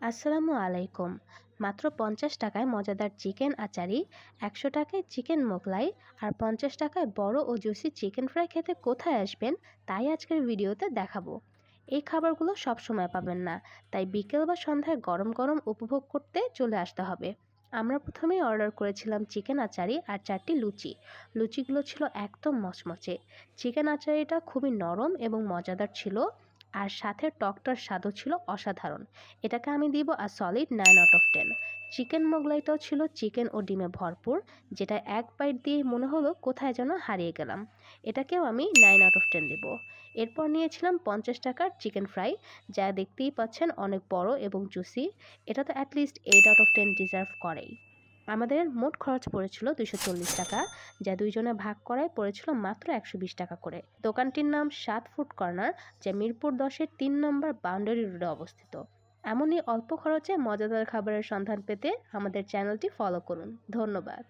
আসসালামু আলাইকুম। মাত্র ৫০ টাকায় মজাদার চিকেন আচারি, ১০০ টাকায় চিকেন মোগলাই আর ৫০ টাকায় বড় ও জুসি চিকেন ফ্রাই খেতে কোথায় আসবেন, তাই আজকের ভিডিওতে দেখাবো। এই খাবারগুলো সবসময় পাবেন না, তাই বিকেল বা সন্ধ্যায় গরম গরম উপভোগ করতে চলে আসতে হবে। আমরা প্রথমেই অর্ডার করেছিলাম চিকেন আচারি আর ৪টি লুচি। লুচিগুলো ছিল একদম মচমচে। চিকেন আচারিটা খুবই নরম এবং মজাদার ছিল, আর সাথে টকটার স্বাদও ছিল অসাধারণ। এটাকে আমি দিব সলিড 9/10। চিকেন মোগলাইটাও ছিল চিকেন ও ডিমে ভরপুর, যেটা এক বাইট দিয়ে মনে হলো কোথায় যেন হারিয়ে গেলাম। এটাকেও আমি 9/10 দেব। এরপর নিয়েছিলাম ৫০ টাকার চিকেন ফ্রাই, যা দেখতেই পাচ্ছেন অনেক বড় এবং জুসি। এটা তো অ্যাটলিস্ট 8/10 ডিজার্ভ করেই। আমাদের মোট খরচ পড়েছিল 240 টাকা, যা দুইজনে ভাগ করায় পড়েছিল মাত্র 120 টাকা করে। দোকানটির নাম ৭ ফুড কর্নার, যা মিরপুর ১০-এর ৩ নম্বর বাউন্ডারি রোডে অবস্থিত। এমনই অল্প খরচে মজাদার খাবারের সন্ধান পেতে আমাদের চ্যানেলটি ফলো করুন। ধন্যবাদ।